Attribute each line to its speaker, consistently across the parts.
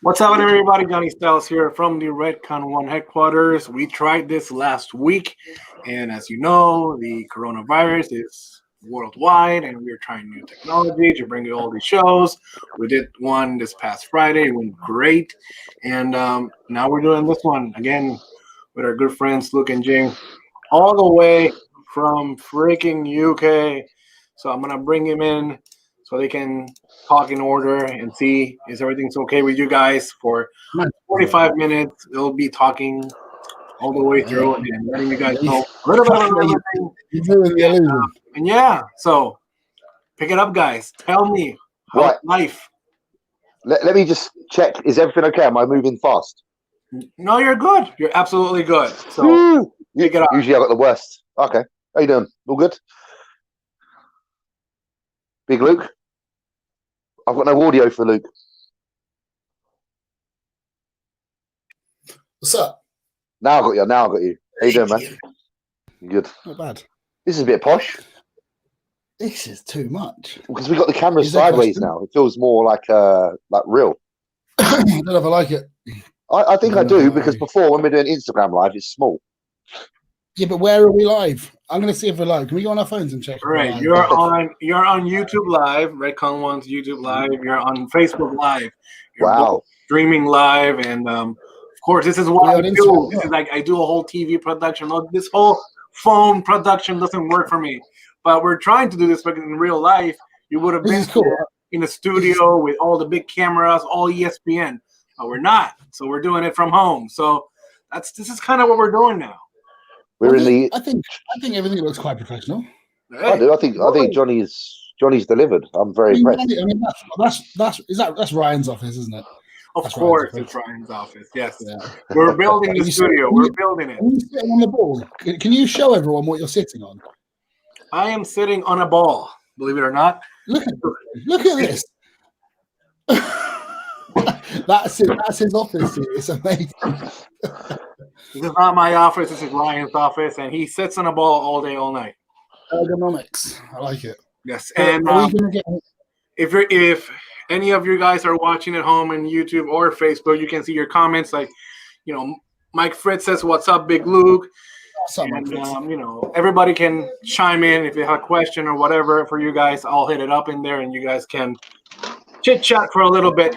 Speaker 1: What's up, everybody? Johnny Styles here from the Redcon One headquarters. We tried this last week, and as you know, the coronavirus is worldwide, and we're trying new technology to bring you all these shows. We did one this past Friday, it went great, and now we're doing this one again with our good friends Luke and Jing, all the way from freaking UK. So I'm gonna bring him in so they can talk in order and see is everything's okay with you guys for 45 minutes. They'll be talking all the way through and letting you guys know a little bit about everything. And yeah, so pick it up, guys. Tell me how's life.
Speaker 2: Let me just check. Is everything okay? Am I moving fast?
Speaker 1: No, you're good. You're absolutely good. So pick it up.
Speaker 2: Usually I got the worst. Okay. How you doing? All good? Big Luke? I've got no audio for Luke.
Speaker 3: What's up?
Speaker 2: Now I got you. How you doing, man? Good.
Speaker 3: Not bad.
Speaker 2: This is a bit posh.
Speaker 3: This is too much.
Speaker 2: Because we got the camera sideways now. It feels more like real.
Speaker 3: I don't know if I like it.
Speaker 2: I think I do because before when we're doing Instagram live, it's small.
Speaker 3: Yeah, but where are we live? I'm going to see if we're live. Can we go on our phones and check?
Speaker 1: Right, you're on YouTube Live, Redcon One's YouTube Live. You're on Facebook Live. You're streaming live, and of course, this is what I do. This is like I do a whole TV production. This whole phone production doesn't work for me, but we're trying to do this because in real life, you would have been in a studio with all the big cameras, all ESPN, but we're not. So we're doing it from home. So this is kind of what we're doing now.
Speaker 3: I think everything looks quite professional.
Speaker 2: Hey, I do. I think Johnny's delivered. I'm very impressed.
Speaker 3: I mean, that's Ryan's office, isn't it?
Speaker 1: Of course, it's Ryan's office. Yes, we're building the studio. We're building it.
Speaker 3: Are you sitting on the ball? Can you show everyone what you're sitting on?
Speaker 1: I am sitting on a ball. Believe it or not.
Speaker 3: Look at this. That's his office. It's amazing.
Speaker 1: This is not my office. This is Ryan's office, and he sits on a ball all day, all night.
Speaker 3: Ergonomics. I like it.
Speaker 1: Yes, and if any of you guys are watching at home on YouTube or Facebook, you can see your comments. Like, Mike Fritz says, "What's up, Big Luke?" And everybody can chime in if you have a question or whatever for you guys. I'll hit it up in there, and you guys can chit chat for a little bit.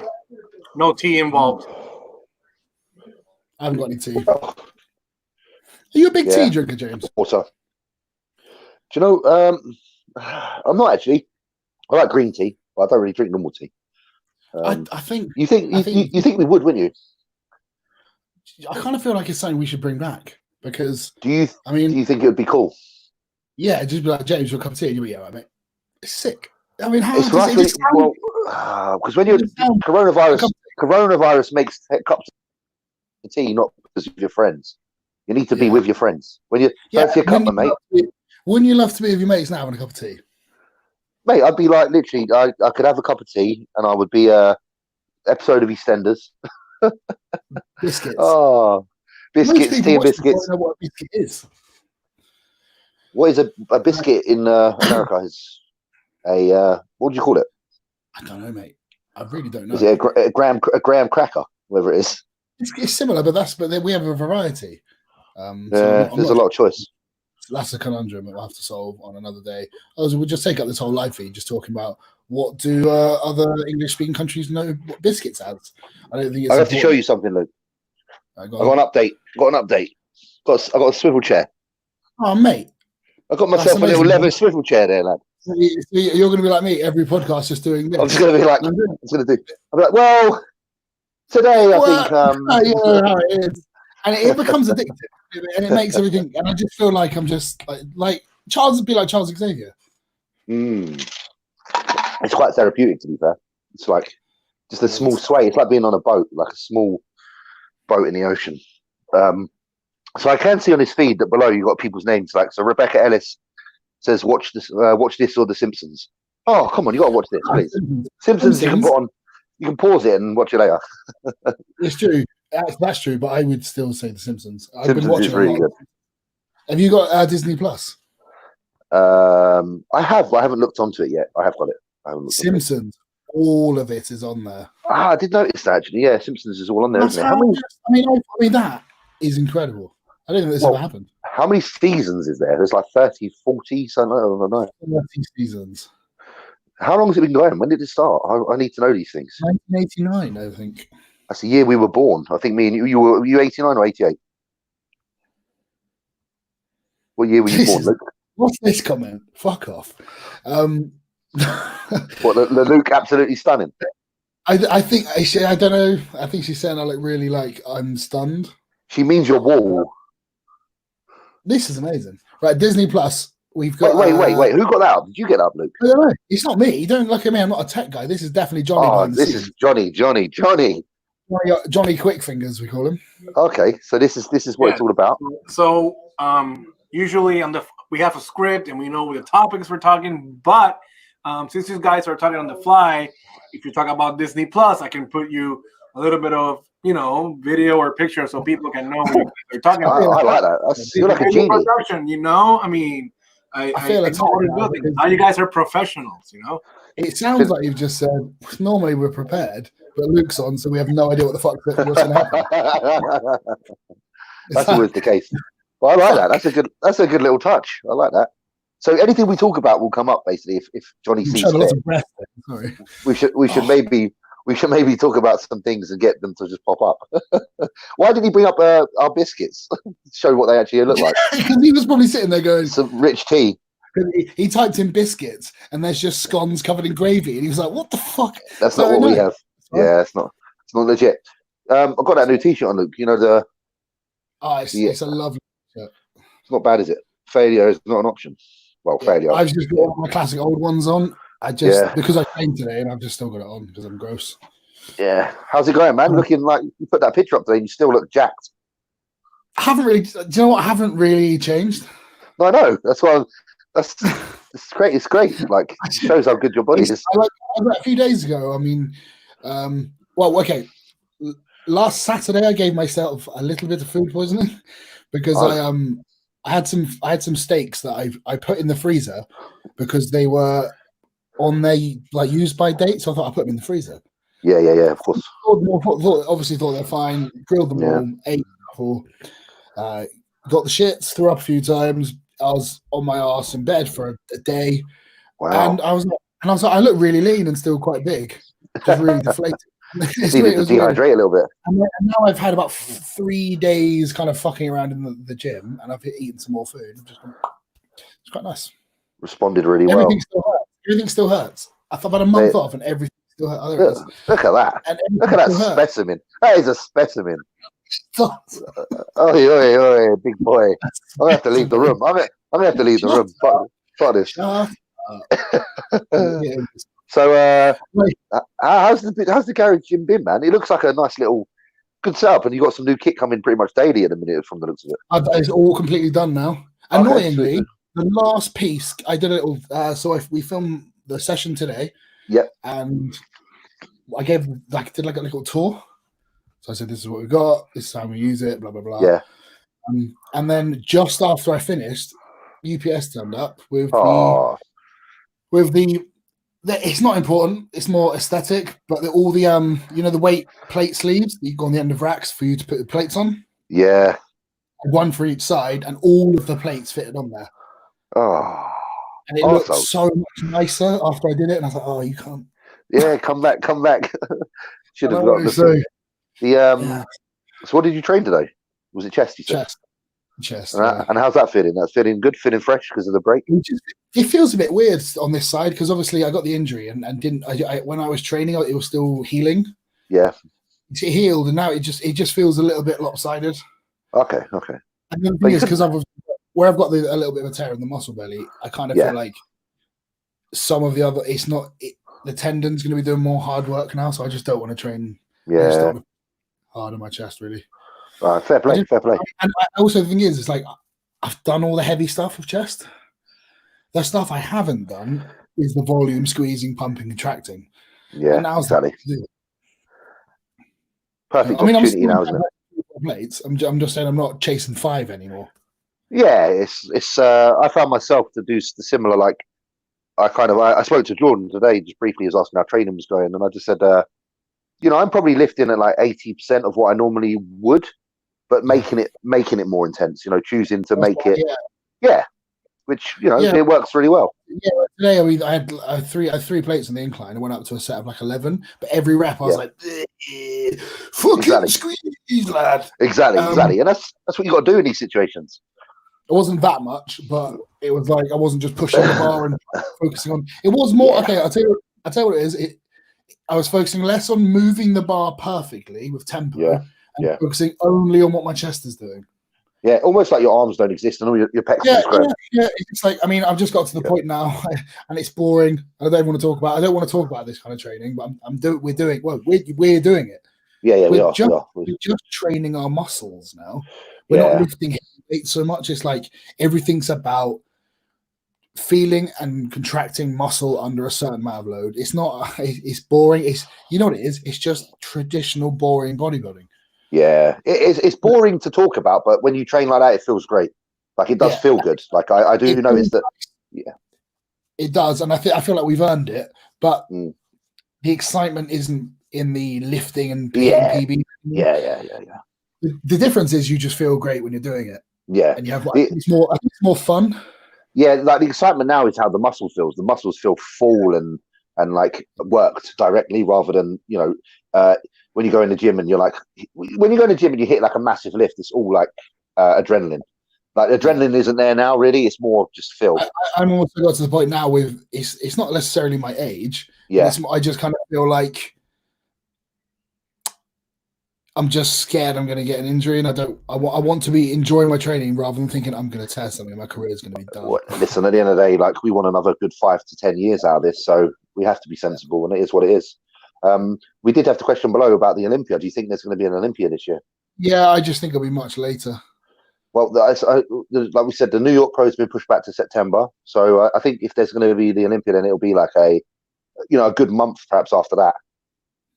Speaker 1: No tea involved.
Speaker 3: I haven't got any tea. Are you a big tea drinker, James?
Speaker 2: Water. Do you know? I'm not actually. I like green tea, but I don't really drink normal tea.
Speaker 3: I think
Speaker 2: you think we would, wouldn't you?
Speaker 3: I kind of feel like it's something we should bring back because.
Speaker 2: Do you think it would be cool?
Speaker 3: Yeah, just be like, James, your cup of tea, and you'll be all right, mate. It's sick. I mean, how
Speaker 2: it's
Speaker 3: does it
Speaker 2: because when you're coronavirus makes cups of tea not because of your friends. You need to be with your friends when you fancy a cup, mate.
Speaker 3: Wouldn't you love to be with your mates now having a cup of tea?
Speaker 2: Mate, I'd be like literally. I could have a cup of tea, and I would be episode of EastEnders.
Speaker 3: Biscuits.
Speaker 2: Oh, biscuits, tea and biscuits.
Speaker 3: I don't know what a biscuit is.
Speaker 2: What is a biscuit in America? Is a what do you call it?
Speaker 3: I don't know, mate. I really don't know.
Speaker 2: Is it a graham cracker? Whatever it is.
Speaker 3: It's similar, but then we have a variety.
Speaker 2: There's a lot of choice.
Speaker 3: That's a conundrum that we'll have to solve on another day. We'll just take up this whole live feed, just talking about what do other English-speaking countries know what biscuits as. I don't think it's.
Speaker 2: I have to show you something, Luke. I got an update. I got a swivel chair.
Speaker 3: Oh, mate!
Speaker 2: I got myself a little leather swivel chair there, lad.
Speaker 3: So you're going to be like me every podcast, just doing this.
Speaker 2: I'm just going to be like, I'll be like, well. Today, I think.
Speaker 3: How it is. And it becomes addictive, and it makes everything. And I just feel like I'm just like Charles would be like Charles Xavier.
Speaker 2: It's quite therapeutic, to be fair. It's like just a small sway. It's like being on a boat, like a small boat in the ocean. So I can see on his feed that below you got people's names. Like so, Rebecca Ellis says, "Watch this or The Simpsons." Oh, come on, you got to watch this, please. Simpsons. You can put on. You can pause it and watch it later.
Speaker 3: It's true. That's true, but I would still say The Simpsons. I've
Speaker 2: Simpsons
Speaker 3: been watching
Speaker 2: is really good.
Speaker 3: Have you got Disney Plus?
Speaker 2: I have. I haven't looked onto it yet. I have got it.
Speaker 3: Simpsons. all of it is on there.
Speaker 2: I did notice that actually. Yeah, Simpsons is all on there,
Speaker 3: That's
Speaker 2: isn't it?
Speaker 3: how, I mean, that is incredible. I don't think this ever happened.
Speaker 2: How many seasons is there? There's like 30, 40, something. I don't know.
Speaker 3: 30 seasons.
Speaker 2: How long has it been going? When did it start? I need to know these things.
Speaker 3: 1989, I think.
Speaker 2: That's the year we were born. I think me and you were you 89 or 88? What year were you born, Luke?
Speaker 3: What's this comment? Fuck off.
Speaker 2: What, the Luke absolutely stunning?
Speaker 3: I think I don't know. I think she's saying I look really like I'm stunned.
Speaker 2: She means your wall.
Speaker 3: This is amazing. Right, Disney Plus. We've got.
Speaker 2: Wait. Who got that up? Did you get up, Luke?
Speaker 3: I don't know. It's not me. Don't look at me. I'm not a tech guy. This is definitely Johnny.
Speaker 2: Oh, this is Johnny.
Speaker 3: Johnny Quickfingers, we call him.
Speaker 2: Okay, so this is what it's all about.
Speaker 1: So usually we have a script and we know the topics we're talking, but since you guys are talking on the fly, if you talk about Disney Plus, I can put you a little bit of video or picture so people can know what they're talking about.
Speaker 2: I like that. You're like a genie.
Speaker 1: Production, I mean, I feel like now you guys are professionals,
Speaker 3: It sounds like you've just said, normally we're prepared, but Luke's on, so we have no idea what the fuck what's going to happen.
Speaker 2: That's always the case. Well, I like that. That's a good little touch. I like that. So anything we talk about will come up basically if Johnny sees fit.
Speaker 3: Sorry.
Speaker 2: We should maybe talk about some things and get them to just pop up. Why did he bring up our biscuits? Show what they actually look like.
Speaker 3: Because he was probably sitting there going
Speaker 2: some rich tea.
Speaker 3: He typed in biscuits and there's just scones covered in gravy, and he was like, "What the fuck?"
Speaker 2: That's not what we have. Yeah, it's not legit. I've got that new T-shirt on, Luke.
Speaker 3: It's a lovely shirt.
Speaker 2: It's not bad, is it? Failure is not an option. Well, failure.
Speaker 3: I've just got my classic old ones on. Because I trained today and I've just still got it on because I'm gross.
Speaker 2: Yeah. How's it going, man? Looking like you put that picture up today and you still look jacked.
Speaker 3: I haven't really. Do you know what? I haven't really changed.
Speaker 2: No, I know. That's why. It's great. It's great. Like, it shows how good your body is.
Speaker 3: A few days ago, I mean, okay. Last Saturday, I gave myself a little bit of food poisoning because I had some steaks that I put in the freezer because they were on their used by date, so I thought I'd put them in the freezer.
Speaker 2: Yeah, of course.
Speaker 3: Obviously thought they're fine. Grilled them all, ate them all. Got the shits, threw up a few times. I was on my ass in bed for a day.
Speaker 2: Wow.
Speaker 3: And I was like, I look really lean and still quite big. Just really deflated.
Speaker 2: Needed to dehydrate a little bit.
Speaker 3: And now I've had about 3 days kind of fucking around in the gym, and I've eaten some more food. It's quite nice.
Speaker 2: Responded really
Speaker 3: Everything still hurts. I've about a month off, and everything still hurts.
Speaker 2: Look at that. Look at that specimen. That is a specimen. Oh, big boy. I'm gonna have to leave the room. I'm gonna have to leave the room. Fuck this. So, how's the garage gym been, man? It looks like a nice little good setup, and you got some new kit coming pretty much daily at the minute, from the looks of it.
Speaker 3: It's all completely done now. Annoyingly, the last piece I did a little. We filmed the session today.
Speaker 2: Yep.
Speaker 3: And I did a little tour. So I said, "This is what we got. This is how we use it." Blah blah blah.
Speaker 2: Yeah.
Speaker 3: And then just after I finished, UPS turned up with the. It's not important. It's more aesthetic. But all the the weight plate sleeves that you go on the end of racks for you to put the plates on.
Speaker 2: Yeah.
Speaker 3: One for each side, and all of the plates fitted on there.
Speaker 2: Oh.
Speaker 3: And it looked so much nicer after I did it, and I was like, "Oh, you can't."
Speaker 2: Yeah, come back. Should have got
Speaker 3: the.
Speaker 2: So, what did you train today? Was it chest? You said?
Speaker 3: Chest.
Speaker 2: And how's that feeling? That's feeling good, feeling fresh because of the break.
Speaker 3: It feels a bit weird on this side because obviously I got the injury and didn't. When I was training, it was still healing.
Speaker 2: Yeah.
Speaker 3: It healed, and now it just feels a little bit lopsided.
Speaker 2: Okay.
Speaker 3: And the thing is, because where I've got a little bit of a tear in the muscle belly, I kind of feel like some of the other. The tendon's going to be doing more hard work now, so I just don't want to train.
Speaker 2: Yeah.
Speaker 3: Hard on my chest, really.
Speaker 2: Fair play.
Speaker 3: And also, the thing is, it's like I've done all the heavy stuff with chest. The stuff I haven't done is the volume, squeezing, pumping, contracting.
Speaker 2: Yeah, exactly. Perfect opportunity now, isn't it?
Speaker 3: Plates. I'm just saying I'm not chasing 5 anymore.
Speaker 2: Yeah, it's I found myself to do the similar, like I spoke to Jordan today, just briefly, he was asking how training was going, and I just said, I'm probably lifting at like 80% of what I normally would, but making it more intense. Choosing to make it, which it works really well.
Speaker 3: Yeah, today I had three plates on the incline. I went up to a set of like 11, but every rep I was like, fucking squeeze, lad.
Speaker 2: Exactly, and that's what you got to do in these situations.
Speaker 3: It wasn't that much, but it was like I wasn't just pushing the bar and focusing on. It was more okay. I'll tell you what it is. I was focusing less on moving the bar perfectly with tempo, and focusing only on what my chest is doing.
Speaker 2: Yeah, almost like your arms don't exist and all your pecs just grow.
Speaker 3: Yeah, it's like, I mean, I've just got to the point now, and it's boring. I don't want to talk about. I don't want to talk about this kind of training, but we're doing it.
Speaker 2: Yeah,
Speaker 3: we're just training our muscles now. We're not lifting heavy weights so much. It's like everything's about feeling and contracting muscle under a certain amount of load. It's not. It's boring. It's what it is. It's just traditional boring bodybuilding.
Speaker 2: Yeah, it's boring to talk about, but when you train like that, it feels great. Like it does feel good. Like I do notice that. Yeah,
Speaker 3: it does, and I feel like we've earned it. But the excitement isn't in the lifting and PB.
Speaker 2: Yeah.
Speaker 3: The difference is you just feel great when you're doing it.
Speaker 2: Yeah,
Speaker 3: and you have it's more fun.
Speaker 2: Yeah, like the excitement now is how the muscle feels. The muscles feel full and like worked directly rather than when you go in the gym and you're like, when you go in the gym and you hit like a massive lift, it's all like adrenaline. Like adrenaline isn't there now, really. It's more just feel.
Speaker 3: I'm also got to the point now with it's not necessarily my age.
Speaker 2: Yeah,
Speaker 3: I just kind of feel like I'm just scared I'm going to get an injury, and I want to be enjoying my training rather than thinking I'm going to tear something. My career is going to be done.
Speaker 2: Listen, at the end of the day, like we want another good 5 to 10 years out of this, so we have to be sensible, and it is what it is. We did have the question below about the Olympia. Do you think there's going to be an Olympia this year?
Speaker 3: Yeah, I just think it'll be much later.
Speaker 2: Well, like we said, the New York Pro has been pushed back to September. So I think if there's going to be the Olympia, then it'll be like a good month perhaps after that.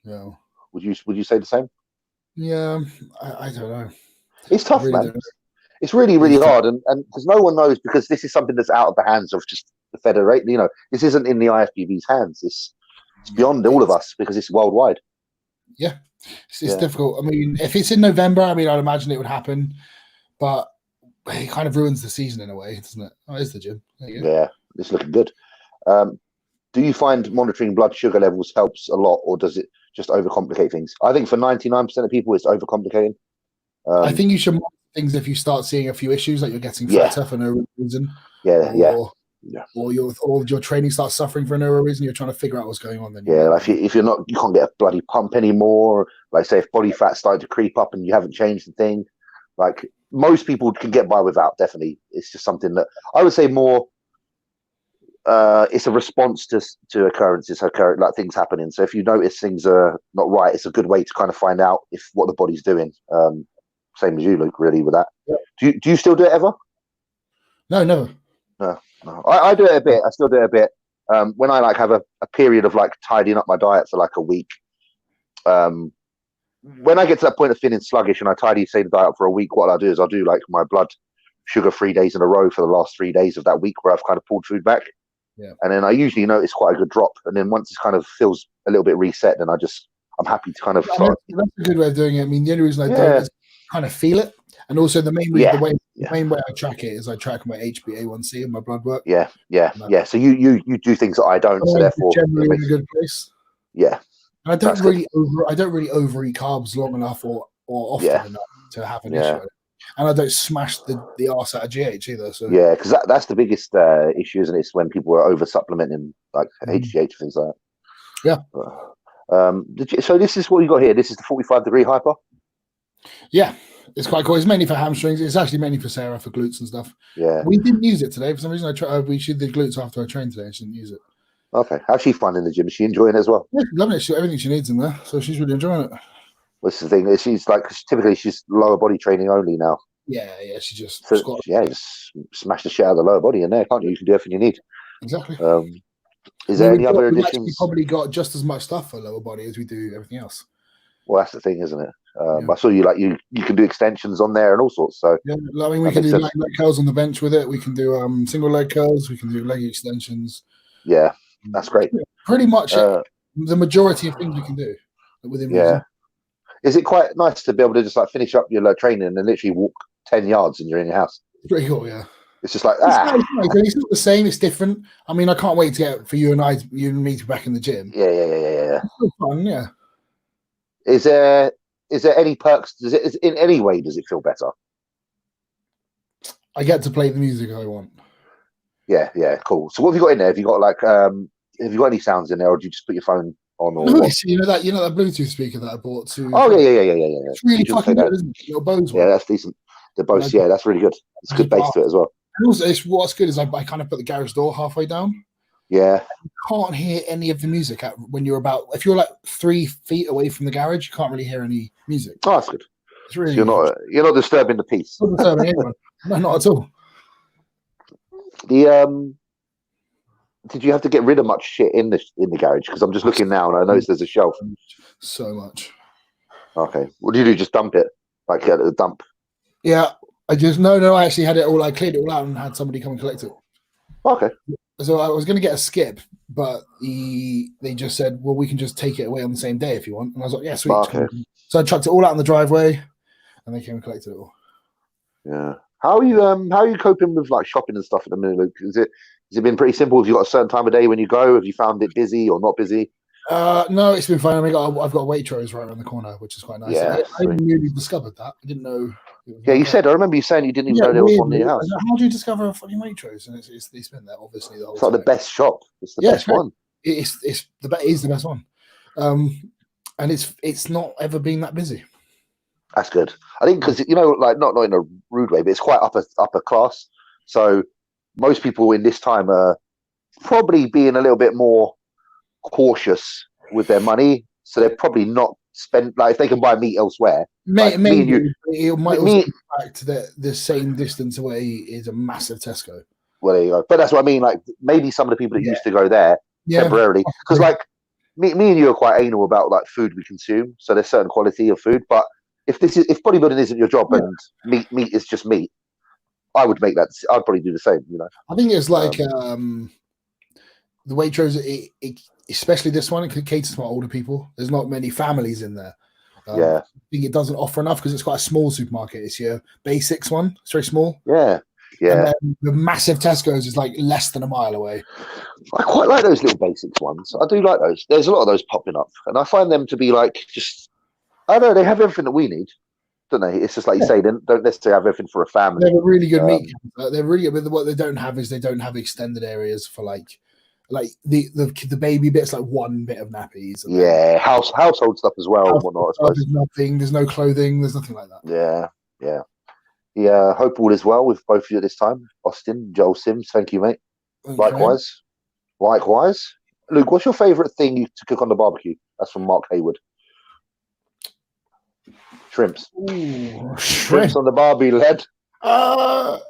Speaker 3: Yeah.
Speaker 2: Would you say the same?
Speaker 3: Yeah, I don't know.
Speaker 2: It's tough, man. It's really, really hard, and because no one knows, because this is something that's out of the hands of just the federation. This isn't in the IFBB's hands. It's beyond all of us because it's worldwide.
Speaker 3: Yeah, it's difficult. I mean, if it's in November, I'd imagine it would happen, but it kind of ruins the season in a way, doesn't it? Oh, it's the gym.
Speaker 2: Yeah, it's looking good. Do you find monitoring blood sugar levels helps a lot, or does it just overcomplicate things? I think for 99% of people, it's overcomplicating.
Speaker 3: I think you should monitor things if you start seeing a few issues, like you're getting fatter for no reason. Or your training starts suffering for no reason. You're trying to figure out what's going on. Then
Speaker 2: like if you're not, you can't get a bloody pump anymore. Like say if body fat's starting to creep up and you haven't changed the thing, like most people can get by without. Definitely, it's just something that I would say more. It's a response to occurrences, like things happening. So if you notice things are not right, it's a good way to kind of find out what the body's doing. Same as you, Luke, really, with that. Yeah. Do you still do it ever?
Speaker 3: No, never.
Speaker 2: No. I do it a bit. I still do it a bit. When I like have a period of like tidying up my diet for like a week. When I get to that point of feeling sluggish and I say the diet up for a week, what I'll do is I'll do like my blood sugar 3 days in a row for the last 3 days of that week where I've kind of pulled food back.
Speaker 3: Yeah.
Speaker 2: And then I usually notice quite a good drop. And then once it kind of feels a little bit reset, then I'm happy to kind of start.
Speaker 3: That's a good way of doing it. I mean, the only reason I don't is kind of feel it. And also the main way I track it is I track my HbA1c and my blood work.
Speaker 2: Yeah. So you do things that I don't. So therefore,
Speaker 3: generally in a good place.
Speaker 2: Yeah.
Speaker 3: And I don't really overeat carbs long enough or often enough to have an issue. And I don't smash the arse out of GH either. So
Speaker 2: yeah, because that's the biggest issue, isn't it? It's when people are over supplementing like HGH things like
Speaker 3: that.
Speaker 2: Yeah. So this is what you got here. This is the 45-degree hyper.
Speaker 3: Yeah, it's quite cool. It's mainly for hamstrings. It's actually mainly for Sarah for glutes and stuff.
Speaker 2: Yeah.
Speaker 3: We didn't use it today for some reason. We did the glutes after I trained today. She didn't use it.
Speaker 2: Okay. How's she finding the gym? Is she enjoying it as well?
Speaker 3: Yeah, she's loving it. Everything she needs in there, so she's really enjoying it.
Speaker 2: What's the thing? She's like typically she's lower body training only now.
Speaker 3: Yeah. She just
Speaker 2: just smash the shit out of the lower body in there, can't you? You can do everything you need.
Speaker 3: Exactly.
Speaker 2: Is there any other additions?
Speaker 3: We probably got just as much stuff for lower body as we do everything else.
Speaker 2: Well, that's the thing, isn't it? I saw you you can do extensions on there and all sorts. So
Speaker 3: yeah, I mean we can do leg curls on the bench with it. We can do single leg curls. We can do leg extensions.
Speaker 2: Yeah, that's great.
Speaker 3: Pretty much the majority of things you can do within music.
Speaker 2: Is it quite nice to be able to just like finish up your training and literally walk 10 yards and you're in your house?
Speaker 3: Pretty cool, yeah.
Speaker 2: It's just like
Speaker 3: it's not the same. It's different. I mean, I can't wait to get for you and me to be back in the gym.
Speaker 2: Yeah.
Speaker 3: It's still fun, yeah.
Speaker 2: Is there any perks? In any way does it feel better?
Speaker 3: I get to play the music I want.
Speaker 2: Yeah, cool. So what have you got in there? Have you got like have you got any sounds in there, or do you just put your phone on? Or
Speaker 3: no, you know that Bluetooth speaker that I bought too.
Speaker 2: Oh yeah.
Speaker 3: It's really fucking good, isn't it? Your Bose one.
Speaker 2: Yeah, that's decent. The Bose, yeah, that's really good. It's good bass to it as well.
Speaker 3: And also, what's good is I kind of put the garage door halfway down.
Speaker 2: Yeah.
Speaker 3: You can't hear any of the music when you're if you're like 3 feet away from the garage, you can't really hear any music.
Speaker 2: Oh, that's good.
Speaker 3: It's really
Speaker 2: so you're not disturbing the peace.
Speaker 3: Not disturbing anyone. No, not at all.
Speaker 2: Did you have to get rid of much shit in the garage? Because I'm just looking now and I noticed there's a shelf.
Speaker 3: So much.
Speaker 2: Okay. What do you do? Just dump it? Like at the dump?
Speaker 3: Yeah. I actually had it all. I cleared it all out and had somebody come and collect it.
Speaker 2: Okay.
Speaker 3: So I was going to get a skip, but they just said, well, we can just take it away on the same day if you want. And I was like, yeah, sweet.
Speaker 2: Okay.
Speaker 3: So I chucked it all out in the driveway and they came and collected it all.
Speaker 2: Yeah. How are you coping with like shopping and stuff at the minute, Luke? Has it been pretty simple? Have you got a certain time of day when you go? Have you found it busy or not busy?
Speaker 3: No, it's been fine. I mean, I've got Waitrose right around the corner, which is quite nice.
Speaker 2: Yeah,
Speaker 3: I really discovered that. I didn't know.
Speaker 2: Yeah, you said. I remember you saying you didn't even know there was one near your house.
Speaker 3: How do you discover a fucking Waitrose? And it's been there obviously the whole
Speaker 2: time. It's like the best shop. It's the best one.
Speaker 3: It's the best one. And it's not ever been that busy.
Speaker 2: That's good. I think because like not in a rude way, but it's quite upper class. So most people in this time are probably being a little bit more cautious with their money. So they're probably not spend like if they can buy meat elsewhere.
Speaker 3: Maybe it might also be back to the same distance away is a massive Tesco.
Speaker 2: Well, there you go. But that's what I mean. Like maybe some of the people that used to go there temporarily, because like me and you are quite anal about like food we consume. So there's certain quality of food, but if bodybuilding isn't your job and meat is just meat, I would make that. I'd probably do the same.
Speaker 3: I think it's like the Waitrose, especially this one, it caters to older people. There's not many families in there. I think it doesn't offer enough because it's quite a small supermarket. It's your basics one. It's very small.
Speaker 2: Yeah.
Speaker 3: And then the massive Tesco's is like less than a mile away.
Speaker 2: I quite like those little basics ones. I do like those. There's a lot of those popping up, and I find them to be like just. I don't know. They have everything that we need, don't they? It's just like you say, they don't necessarily have everything for a family.
Speaker 3: They have a really good meat. They're really good, but what they don't have is they don't have extended areas for like the baby bits, like one bit of nappies.
Speaker 2: Yeah, household stuff as well and whatnot. I suppose.
Speaker 3: There's nothing. There's no clothing. There's nothing like that.
Speaker 2: Yeah. Hope all is well with both of you at this time. Austin, Joel Sims, thank you, mate. Okay. Likewise. Luke, what's your favourite thing to cook on the barbecue? That's from Mark Hayward. Shrimps.
Speaker 3: Ooh,
Speaker 2: shrimps on the barbie, lad.
Speaker 3: A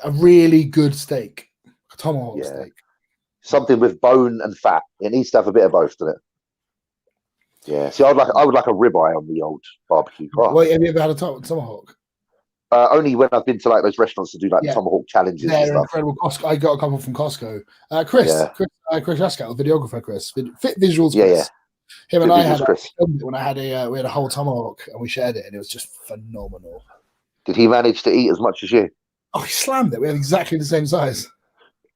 Speaker 3: really good steak. A tomahawk steak.
Speaker 2: Something with bone and fat. It needs to have a bit of both, doesn't it? Yeah. See, I would like a ribeye on the old barbecue. Oh.
Speaker 3: Wait, have you ever had a tomahawk?
Speaker 2: Only when I've been to like those restaurants to do like the tomahawk challenges.
Speaker 3: They're
Speaker 2: and stuff.
Speaker 3: Incredible. I got a couple from Costco. Chris Ascal, videographer Chris, Fit Visuals. Chris. Him and I had when I had we had a whole tomahawk and we shared it, and it was just phenomenal.
Speaker 2: Did he manage to eat as much as you?
Speaker 3: Oh, he slammed it. We had exactly the same size.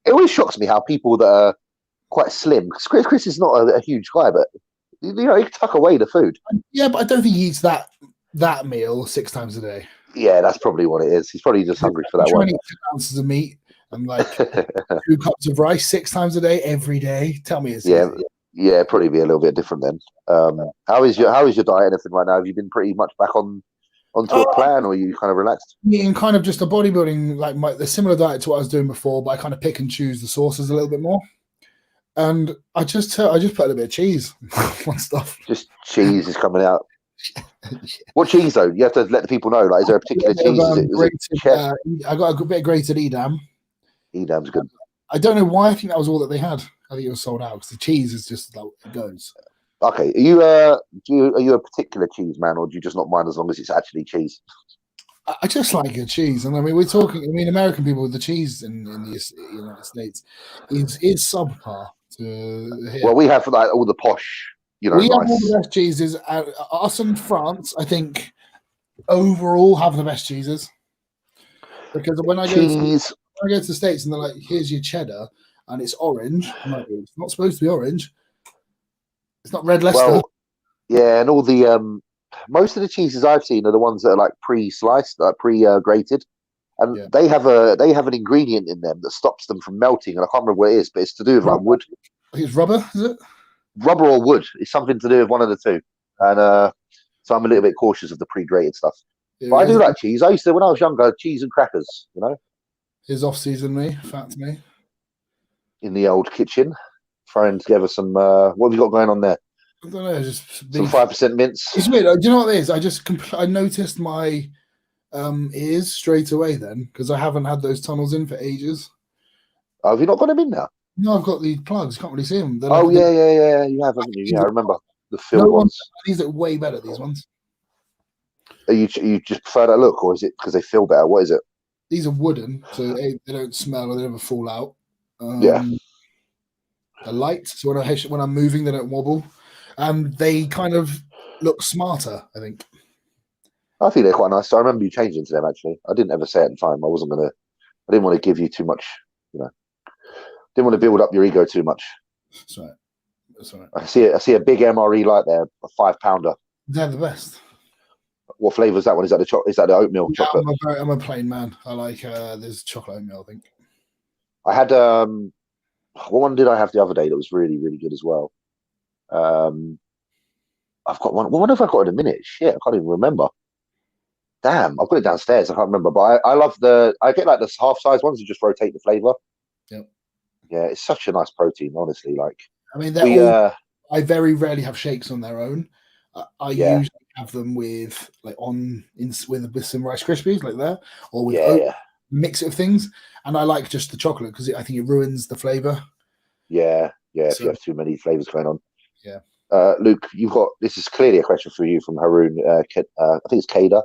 Speaker 2: It always shocks me how people that are quite slim. Because Chris is not a huge guy, but he can tuck away the food.
Speaker 3: Yeah, but I don't think he eats that meal 6 times a day.
Speaker 2: Yeah, that's probably what it is. He's probably just hungry for that one.
Speaker 3: 2 ounces of meat and like 2 cups of rice 6 times a day every day. Tell me it's easy.
Speaker 2: Yeah, probably be a little bit different then. How is your diet and everything right now? Have you been pretty much back onto a plan, or are you kind of relaxed?
Speaker 3: Eating kind of just a bodybuilding, like the similar diet to what I was doing before, but I kind of pick and choose the sauces a little bit more. And I just put a little bit of cheese on stuff. Just
Speaker 2: cheese is coming out. What cheese though? You have to let the people know. Like, is there a particular cheese?
Speaker 3: I got a bit of grated Edam.
Speaker 2: Edam's good.
Speaker 3: I don't know why. I think that was all that they had. I think it was sold out because the cheese is just like it goes.
Speaker 2: Okay, are you a particular cheese man, or do you just not mind as long as it's actually cheese?
Speaker 3: I just like good cheese, and I mean, we're talking. I mean, American people with the cheese in the United States is subpar to here.
Speaker 2: Well, we have like all the posh,
Speaker 3: We have all
Speaker 2: nice.
Speaker 3: the best cheeses. Us and France, I think, overall have the best cheeses. Because when I go to the States and they're like, "Here's your cheddar," and it's orange, I'm like, it's not supposed to be orange. It's not red Leicester.
Speaker 2: Well, yeah, and all the most of the cheeses I've seen are the ones that are like pre-sliced, like pre-grated, and they have an ingredient in them that stops them from melting, and I can't remember what it is, but it's to do with like wood.
Speaker 3: I think it's rubber, is it?
Speaker 2: Rubber or wood? It's something to do with one of the two, and so I'm a little bit cautious of the pre-grated stuff. But I do like cheese. I used to, when I was younger, cheese and crackers,
Speaker 3: His off-season me, fat to me.
Speaker 2: In the old kitchen, throwing together some, what have you got going on there?
Speaker 3: I don't know, just
Speaker 2: some 5% mince.
Speaker 3: It's weird. Do you know what it is? I noticed my ears straight away then, because I haven't had those tunnels in for ages.
Speaker 2: Oh, have you not got them in now?
Speaker 3: No, I've got the plugs. Can't really see them.
Speaker 2: You have, haven't you? Yeah, I remember the filled ones.
Speaker 3: These are way better, these ones.
Speaker 2: Are you just prefer that look, or is it because they feel better? What is it?
Speaker 3: These are wooden, so they don't smell or they never fall out.
Speaker 2: Yeah.
Speaker 3: They're light, so when I'm moving, they don't wobble. And they kind of look smarter, I think.
Speaker 2: I think they're quite nice. So I remember you changing to them, actually. I didn't ever say it at the time. I didn't want to give you too much, Didn't want to build up your ego too much.
Speaker 3: That's right.
Speaker 2: I see a big MRE light there, a 5-pounder.
Speaker 3: They're the best.
Speaker 2: What flavour is that one? Is that the oatmeal chocolate?
Speaker 3: I'm a plain man. I like there's chocolate oatmeal, I think.
Speaker 2: I had what one did I have the other day that was really, really good as well? I've got one. What one have I got in a minute? Shit, I can't even remember. Damn, I've got it downstairs. I can't remember, but I love I get like the half-size ones that just rotate the flavour.
Speaker 3: Yep.
Speaker 2: Yeah, it's such a nice protein, honestly. Like,
Speaker 3: I mean, I very rarely have shakes on their own. I usually have them with with some Rice Krispies like that, or with oat, mix it with things. And I like just the chocolate because I think it ruins the flavour.
Speaker 2: Yeah, if you have too many flavours going on.
Speaker 3: Yeah.
Speaker 2: Luke, this is clearly a question for you from Haroon. I think it's Kada.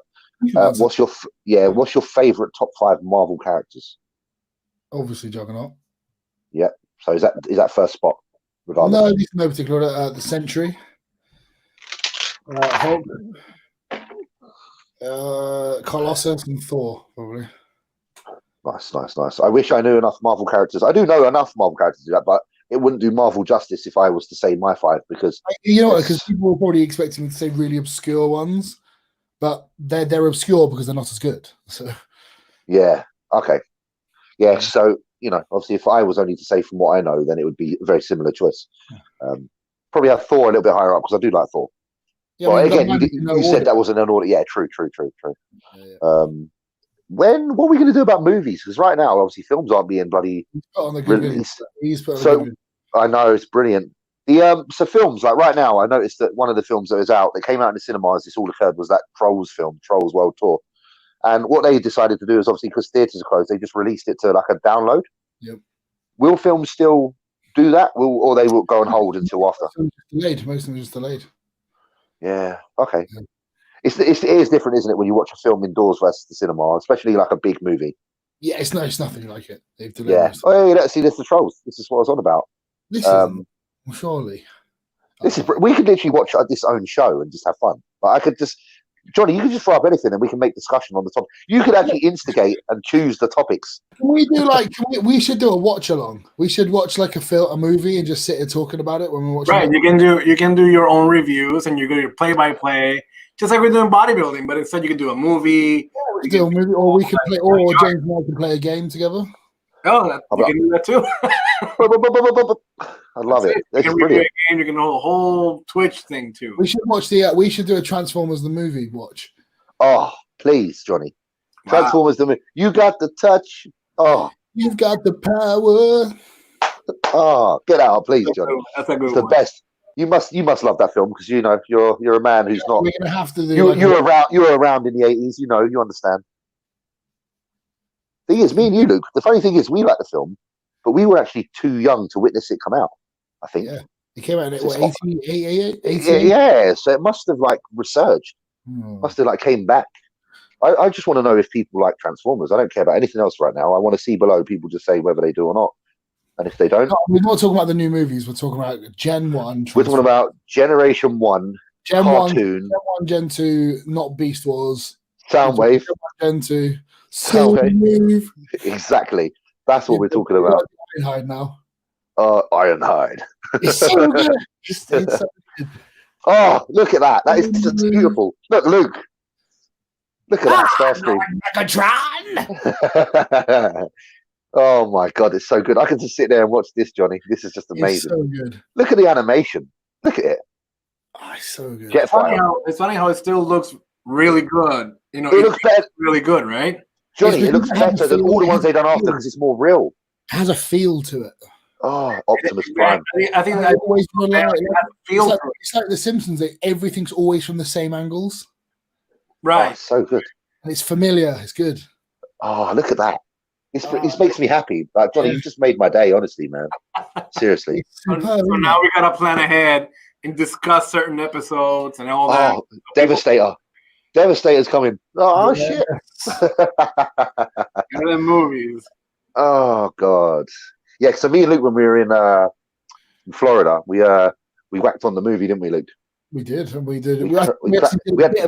Speaker 2: What's your favourite top 5 Marvel characters?
Speaker 3: Obviously, Juggernaut.
Speaker 2: Yeah. So is that first spot? Regardless?
Speaker 3: No, no particular. The Sentry. Hulk. Colossus and Thor, probably.
Speaker 2: Nice. I wish I knew enough Marvel characters. I do know enough Marvel characters to do that, but it wouldn't do Marvel justice if I was to say my 5 because
Speaker 3: because people were probably expecting me to say really obscure ones, but they're obscure because they're not as good. So
Speaker 2: yeah, okay, yeah. So obviously, if I was only to say from what I know, then it would be a very similar choice. Probably have Thor a little bit higher up because I do like Thor. Yeah, but again, you said that wasn't an order. Yeah, true. Yeah. What are we going to do about movies? Because right now, obviously, films aren't being bloody released. I know it's brilliant. So films like right now, I noticed that one of the films that was out that came out in the cinemas, this all occurred, was that Trolls film, Trolls World Tour. And what they decided to do is obviously because theatres are closed, they just released it to like a download.
Speaker 3: Yep.
Speaker 2: Will films still do that? Or they will go on hold until after?
Speaker 3: Delayed. Most of them are just delayed.
Speaker 2: Yeah. Okay. Yeah. It is different, isn't it, when you watch a film indoors versus the cinema, especially like a big movie.
Speaker 3: Yeah, it's nothing like it. They've delayed. Yeah.
Speaker 2: See, this is the Trolls. This is what I was on about.
Speaker 3: This is surely.
Speaker 2: We could literally watch this own show and just have fun. Like, I could just, Johnny, you could just throw up anything and we can make discussion on the topic. You could actually instigate and choose the topics.
Speaker 3: Can we do we should do a watch along? We should watch like a movie and just sit here talking about it when we're watching.
Speaker 1: Right, you can do your own reviews and you go your play-by-play, just like we're doing bodybuilding, but instead you can do a movie.
Speaker 3: Yeah, we can do a movie, or we can play, or James and I can play a game together.
Speaker 1: Oh, you can do that too.
Speaker 2: I love it. That's brilliant.
Speaker 1: Game, you can do a whole Twitch thing too.
Speaker 3: We should watch we should do a Transformers the movie watch.
Speaker 2: Oh, please, Johnny. Transformers the movie. You got the touch. Oh,
Speaker 3: you've got the power.
Speaker 2: Oh, get out, please, Johnny.
Speaker 1: That's a good
Speaker 2: it's the
Speaker 1: one.
Speaker 2: Best. You must love that film because you're a man who's not.
Speaker 3: We're gonna have to do.
Speaker 2: You were around in the 80s. You understand. Thing is, me and you, Luke. The funny thing is, we like the film, but we were actually too young to witness it come out. I think.
Speaker 3: Yeah, it came out in 88.
Speaker 2: Yeah, so it must have like resurged. Must have like came back. I just want to know if people like Transformers. I don't care about anything else right now. I want to see below people just say whether they do or not. And if they don't,
Speaker 3: No, we're not talking about the new movies. We're talking about Gen 1.
Speaker 2: we're talking about Generation 1
Speaker 3: Gen
Speaker 2: cartoon.
Speaker 3: 1, Gen 1, Gen 2, not Beast Wars.
Speaker 2: Soundwave.
Speaker 3: Gen 2.
Speaker 2: Soundwave.
Speaker 3: Move.
Speaker 2: Exactly. That's what we're talking about.
Speaker 3: Ironhide now.
Speaker 2: Ironhide.
Speaker 3: It's so good. It's so good.
Speaker 2: Oh, look at that. That is just beautiful. Look, Luke. Look at that Starscream.
Speaker 3: Megatron.
Speaker 2: Oh my god, it's so good. I can just sit there and watch this, Johnny. This is just amazing.
Speaker 3: It's so good.
Speaker 2: Look at the animation. Look at it.
Speaker 3: Oh, it's so good.
Speaker 1: It's funny how it still looks really good. You know,
Speaker 2: it looks better.
Speaker 1: Really good, right?
Speaker 2: Johnny, it looks better than all the ones they've done after because it's more real.
Speaker 3: It has a feel to it.
Speaker 2: Oh, Optimus Prime.
Speaker 1: I think that
Speaker 3: always
Speaker 1: feel
Speaker 3: it's like The Simpsons. Everything's always from the same angles.
Speaker 1: Right.
Speaker 2: Oh, so good.
Speaker 3: And it's familiar. It's good.
Speaker 2: Oh, look at that. It makes me happy. Like, Johnny, you've just made my day, honestly, man. Seriously.
Speaker 1: So now we got to plan ahead and discuss certain episodes and all that.
Speaker 2: Oh, Devastator. Devastator's coming. Oh, shit.
Speaker 1: And then movies.
Speaker 2: Oh, God. Yeah, so me and Luke, when we were in Florida, we whacked on the movie, didn't we, Luke?
Speaker 3: We did. We did a bit of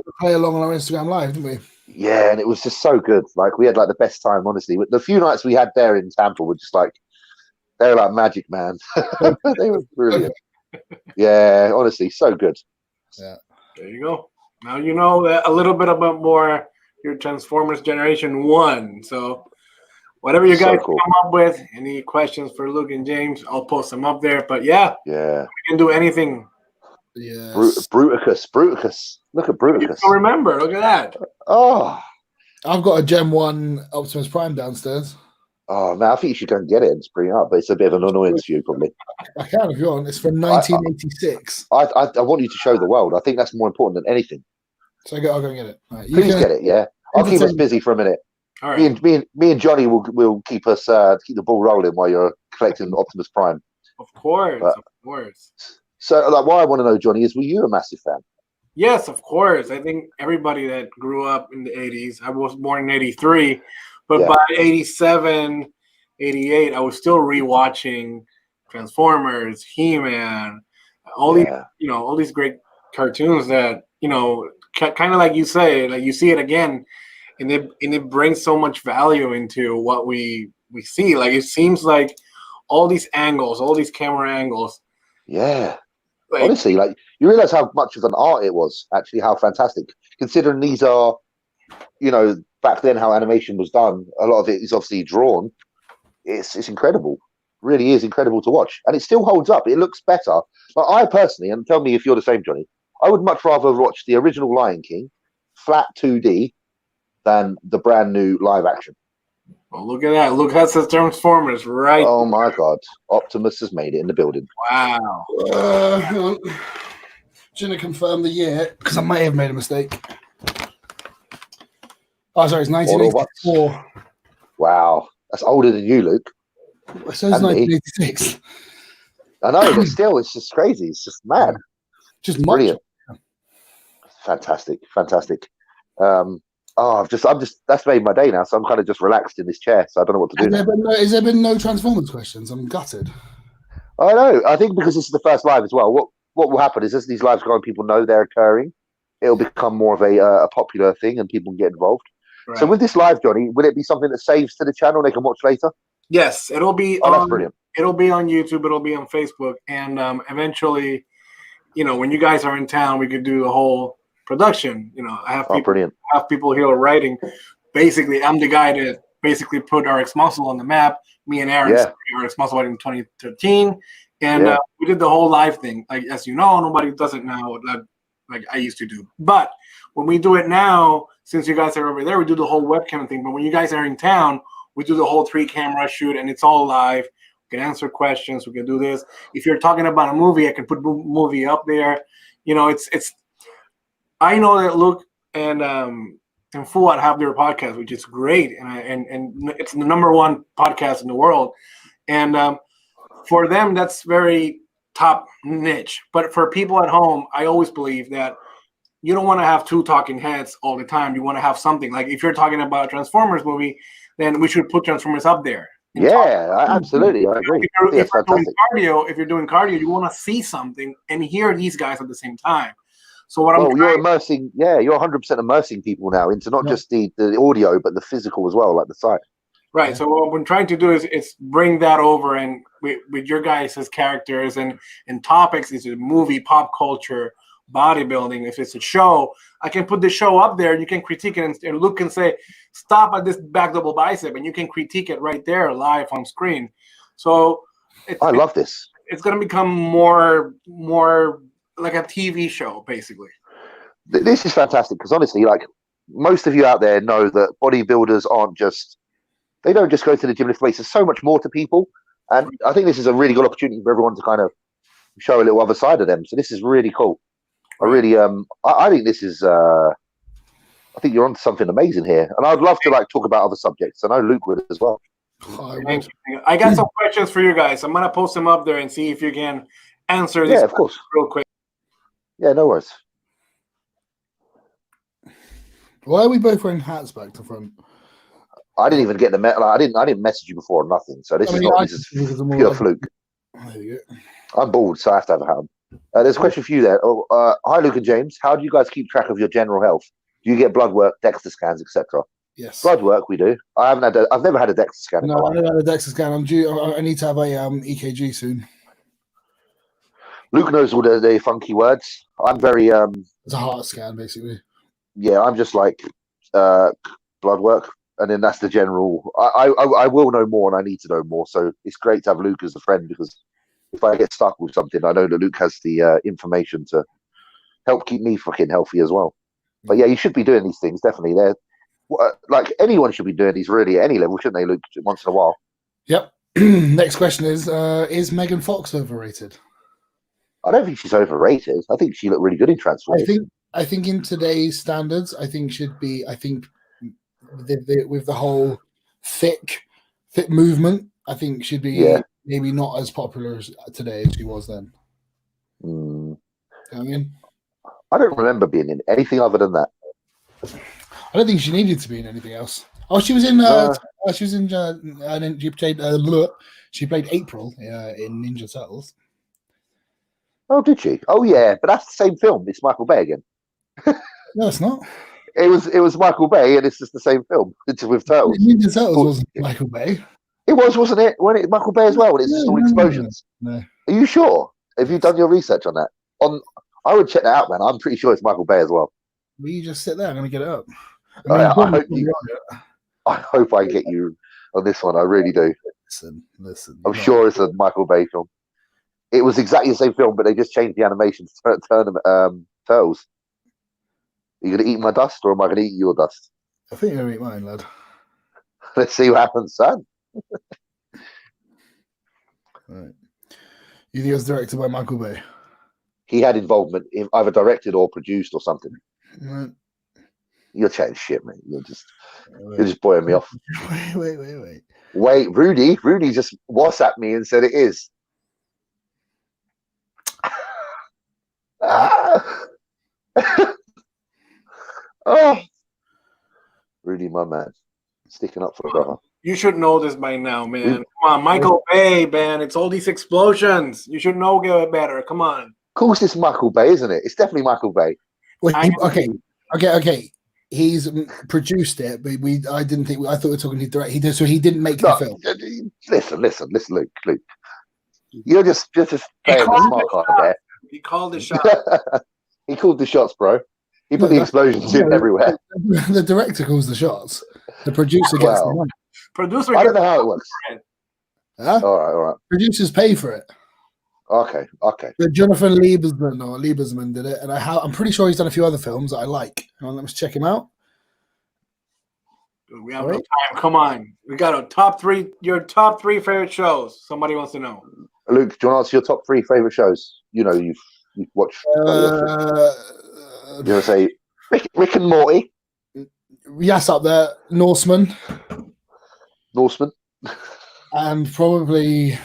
Speaker 3: a play along on our Instagram Live, didn't we?
Speaker 2: Yeah, and it was just so good. Like, we had like the best time, honestly. The few nights we had there in Tampa were just like, they were like magic, man. They were brilliant. Yeah, honestly, so good.
Speaker 3: Yeah.
Speaker 1: There you go. Now you know a little bit about more your Transformers Generation 1. So whatever you guys come up with, any questions for Luke and James, I'll post them up there. But yeah, we can do anything.
Speaker 3: Yeah.
Speaker 2: Bruticus. Look at Bruticus.
Speaker 1: You still remember? Look at that.
Speaker 2: Oh,
Speaker 3: I've got a Gen 1 Optimus Prime downstairs.
Speaker 2: Oh man, I think you should go and get it and bring it up, but it's a bit of an annoyance for you, probably.
Speaker 3: I can if you want. It's from 1986.
Speaker 2: I want you to show the world. I think that's more important than anything.
Speaker 3: So I'll go and get it. Right,
Speaker 2: Please get it, yeah. I'll keep us busy for a minute.
Speaker 1: All right.
Speaker 2: Me and Johnny will keep us keep the ball rolling while you're collecting Optimus Prime.
Speaker 1: Of course.
Speaker 2: So, like, what I want to know, Johnny, is were you a massive fan?
Speaker 1: Yes, of course. I think everybody that grew up in the 80s, I was born in 83, but by 87, 88, I was still rewatching Transformers, He-Man, all these great cartoons that, kind of like you say, like you see it again, and it brings so much value into what we see. Like, it seems like all these angles, all these camera angles.
Speaker 2: Yeah. Honestly, like, you realize how much of an art it was, actually, how fantastic. Considering these are, back then how animation was done, a lot of it is obviously drawn. It's incredible. Really is incredible to watch. And it still holds up. It looks better. But I personally, and tell me if you're the same, Johnny, I would much rather watch the original Lion King, flat 2D, than the brand new live action.
Speaker 1: Well, look at that. Look at the Transformers, right?
Speaker 2: Oh, my God. Optimus has made it in the building.
Speaker 1: Wow.
Speaker 3: Hang on. Just going to confirm the year, because I might have made a mistake. Oh, sorry, it's 1984.
Speaker 2: Wow. That's older than you, Luke.
Speaker 3: It says 1986.
Speaker 2: I know, but still, it's just crazy. It's just mad.
Speaker 3: Just
Speaker 2: brilliant. Fantastic. That's made my day now, so I'm kind of just relaxed in this chair, so I don't know what to do.
Speaker 3: Has there been no Transformers questions? I'm gutted.
Speaker 2: I know. I think because this is the first live as well. What will happen is as these lives go on, people know they're occurring. It'll become more of a popular thing, and people can get involved. Right. So with this live, Johnny, will it be something that saves to the channel they can watch later?
Speaker 1: Yes, it'll be.
Speaker 2: That's brilliant.
Speaker 1: It'll be on YouTube. It'll be on Facebook, and eventually, when you guys are in town, we could do the whole production. I have people here writing. Basically, I'm the guy that basically put RX Muscle on the map. Me and Aaron RX Muscle in 2013, and we did the whole live thing. Like, as you know, nobody does it now like I used to do. But when we do it now, since you guys are over there, we do the whole webcam thing. But when you guys are in town, we do the whole 3-camera shoot, and it's all live. We can answer questions. We can do this. If you're talking about a movie, I can put the movie up there. It's. I know that Luke and Fuad have their podcast, which is great, and it's the #1 podcast in the world. And for them, that's very top niche. But for people at home, I always believe that you don't want to have two talking heads all the time. You want to have something like if you're talking about a Transformers movie, then we should put Transformers up there.
Speaker 2: Absolutely, I agree.
Speaker 1: If you're doing cardio, you want to see something and hear these guys at the same time. So
Speaker 2: you're immersing, you're 100% immersing people now into not just the audio, but the physical as well, like the sight.
Speaker 1: Right.
Speaker 3: Yeah.
Speaker 1: So what we're trying to do is bring that over, and with your guys' characters and topics, is it movie, pop culture, bodybuilding. If it's a show, I can put the show up there, and you can critique it, and Luke can say, "Stop at this back double bicep," and you can critique it right there live on screen. So
Speaker 2: I love this.
Speaker 1: It's going to become more like a TV show, basically.
Speaker 2: This is fantastic because honestly, like most of you out there know that bodybuilders they don't just go to the gym lift weights. There's so much more to people, and I think this is a really good opportunity for everyone to kind of show a little other side of them. So this is really cool. I really I think this is I think you're onto something amazing here, and I'd love to like talk about other subjects. I know Luke would as well.
Speaker 1: I got some questions for you guys. I'm gonna post them up there and see if you can answer these.
Speaker 2: Yeah, of course.
Speaker 1: Real quick.
Speaker 2: Yeah, no worries.
Speaker 3: Why are we both wearing hats back to front?
Speaker 2: I didn't even get the I didn't message you before or nothing. So this is pure fluke.
Speaker 3: There you go.
Speaker 2: I'm bored, so I have to have a hat. There's a question for you there. Hi, Luke and James. How do you guys keep track of your general health? Do you get blood work, DEXA scans, etc.?
Speaker 3: Yes.
Speaker 2: Blood work, we do. I've never had a DEXA scan.
Speaker 3: No, I've never had a DEXA scan. I'm due. I need to have a EKG soon.
Speaker 2: Luke knows all the funky words. I'm very
Speaker 3: It's a heart scan, basically.
Speaker 2: Yeah, I'm just like blood work, and then that's the general. I will know more, and I need to know more. So it's great to have Luke as a friend because if I get stuck with something, I know that Luke has the information to help keep me fucking healthy as well. But yeah, you should be doing these things definitely. They're like anyone should be doing these really at any level, shouldn't they, Luke? Once in a while.
Speaker 3: Yep. Next question is Megan Fox overrated?
Speaker 2: I don't think she's overrated. I think she looked really good in Transformers.
Speaker 3: I think in today's standards, I think with the whole thick movement, I think should be maybe not as popular today as she was then.
Speaker 2: Mm.
Speaker 3: You know what I mean?
Speaker 2: I don't remember being in anything other than that.
Speaker 3: I don't think she needed to be in anything else. Oh, she was in. She played April in Ninja Turtles.
Speaker 2: Oh, did she? Oh, yeah, but that's the same film. It's Michael Bay again.
Speaker 3: No, it's not.
Speaker 2: It was Michael Bay, and it's just the same film. It's with Turtles.
Speaker 3: Ninja Turtles wasn't Michael Bay.
Speaker 2: It wasn't it? Wasn't it Michael Bay as well? And it's just all explosions.
Speaker 3: No.
Speaker 2: Are you sure? Have you done your research on that? I would check that out, man. I'm pretty sure it's Michael Bay as well.
Speaker 3: Will you just sit there? I'm going to get it up.
Speaker 2: I hope I get you on this one. I really do.
Speaker 3: Listen.
Speaker 2: I'm sure it's a Michael Bay film. It was exactly the same film, but they just changed the animation to turn them turtles. Are you going to eat my dust, or am I going to eat your dust?
Speaker 3: I think you're going to eat mine, lad.
Speaker 2: Let's see what happens, son.
Speaker 3: Right. You think it was directed by Michael Bay?
Speaker 2: He had involvement in either directed or produced or something.
Speaker 3: Right.
Speaker 2: You're chatting shit, mate. You're just boiling me off.
Speaker 3: Wait.
Speaker 2: Rudy just WhatsApped me and said it is. Oh, Rudy, my man, sticking up for a brother.
Speaker 1: You should know this by now, man. Come on, Michael Bay, man. It's all these explosions. You should know better. Come on.
Speaker 2: Of course, it's Michael Bay, isn't it? It's definitely Michael Bay.
Speaker 3: Wait, okay. He's produced it, but I didn't think. I thought we were talking to direct. He did, so he didn't make the film.
Speaker 2: Listen, Luke. You're just playing the smart card there.
Speaker 1: He called the shot.
Speaker 2: He called the shots, bro. He put the explosions in everywhere.
Speaker 3: The director calls the shots. The producer gets the money.
Speaker 1: Producer.
Speaker 2: I don't know how it works.
Speaker 3: Huh?
Speaker 2: All right.
Speaker 3: Producers pay for it.
Speaker 2: Okay.
Speaker 3: But Jonathan Lieberman did it, and I'm pretty sure he's done a few other films that I like. Let's check him out.
Speaker 1: We have no time. Come on. We got a top three. Your top three favorite shows. Somebody wants to know.
Speaker 2: Luke, do you want to answer your top three favorite shows? You know, you've watched. You want to say Rick and Morty?
Speaker 3: Yes, up there. Norseman. And probably,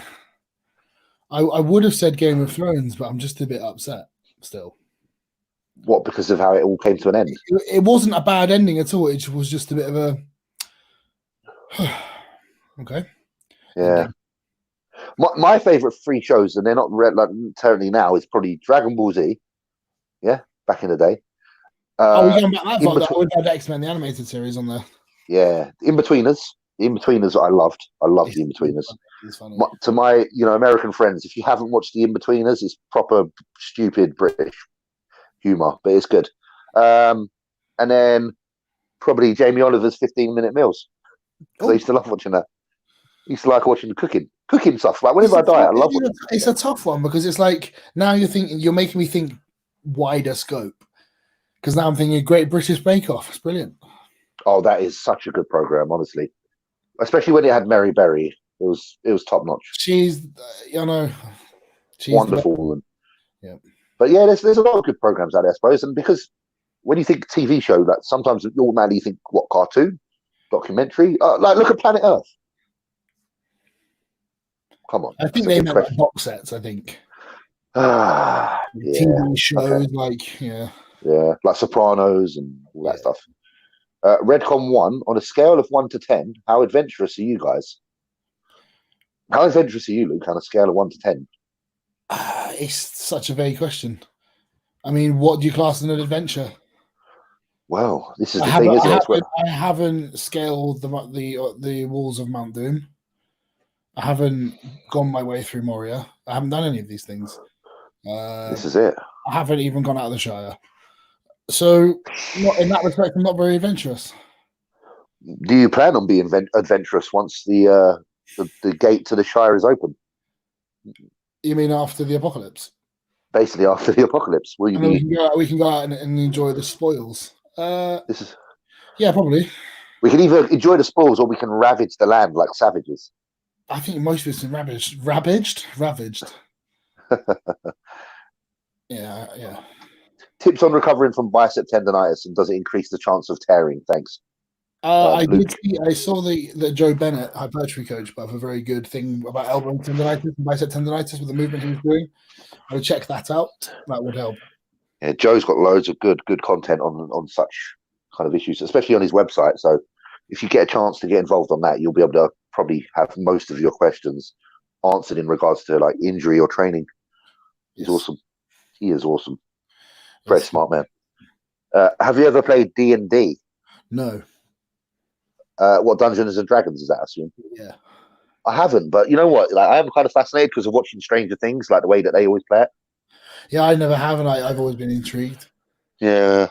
Speaker 3: I would have said Game of Thrones, but I'm just a bit upset still.
Speaker 2: What, because of how it all came to an end?
Speaker 3: It wasn't a bad ending at all. It was just a bit of a okay.
Speaker 2: Yeah. My favorite 3 shows, and they're not like currently now, is probably Dragon Ball Z. Yeah, back in the day.
Speaker 3: We're going back that far. We've had X-Men the animated series on there.
Speaker 2: Yeah, In-Betweeners. The In-Betweeners I loved. I loved the In-Betweeners. To my American friends, if you haven't watched the In-Betweeners, it's proper stupid British humor, but it's good. And then probably Jamie Oliver's 15-minute meals. Because I used to love watching that. I used to like watching the cooking stuff. Like whenever I diet, I love it.
Speaker 3: It's a tough one because it's like now you're making me think wider scope. Because now I'm thinking Great British Bake Off. It's brilliant.
Speaker 2: Oh, that is such a good program, honestly. Especially when it had Mary Berry. It was top notch.
Speaker 3: She's
Speaker 2: wonderful.
Speaker 3: Yeah.
Speaker 2: But yeah, there's a lot of good programs out there, I suppose. And because when you think TV show, that sometimes you automatically think, what, cartoon? Documentary? Like look at Planet Earth. Come on.
Speaker 3: I think they meant like box sets, I think.
Speaker 2: Yeah.
Speaker 3: TV shows,
Speaker 2: like Sopranos and all that stuff. Redcon 1, on a scale of 1 to 10, how adventurous are you guys? How adventurous are you, Luke, on a scale of 1 to 10?
Speaker 3: It's such a vague question. I mean, what do you class as an adventure?
Speaker 2: Well, this is the thing, isn't it?
Speaker 3: I haven't scaled the walls of Mount Doom. I haven't gone my way through Moria. I haven't done any of these things.
Speaker 2: This is it.
Speaker 3: I haven't even gone out of the Shire. So, in that respect, I'm not very adventurous.
Speaker 2: Do you plan on being adventurous once the gate to the Shire is open?
Speaker 3: You mean after the apocalypse?
Speaker 2: Basically, after the apocalypse, will you be?
Speaker 3: We can go out and enjoy the spoils. Yeah, probably.
Speaker 2: We can either enjoy the spoils or we can ravage the land like savages.
Speaker 3: I think most of it's ravaged. Yeah.
Speaker 2: Tips on recovering from bicep tendonitis, and does it increase the chance of tearing? Thanks.
Speaker 3: I saw the Joe Bennett hypertrophy coach, but have a very good thing about elbow tendonitis and bicep tendonitis with the movement he was doing. I would check that out. That would help.
Speaker 2: Yeah, Joe's got loads of good content on such kind of issues, especially on his website. So if you get a chance to get involved on that, you'll be able to probably have most of your questions answered in regards to like injury or training. He's awesome. He is awesome. Very smart man. Have you ever played D&D?
Speaker 3: No.
Speaker 2: What, Dungeons and Dragons is that, I assume?
Speaker 3: Yeah.
Speaker 2: I haven't, but you know what? Like, I am kind of fascinated because of watching Stranger Things, like the way that they always play it.
Speaker 3: Yeah, I never have, and I've always been intrigued.
Speaker 2: Yeah.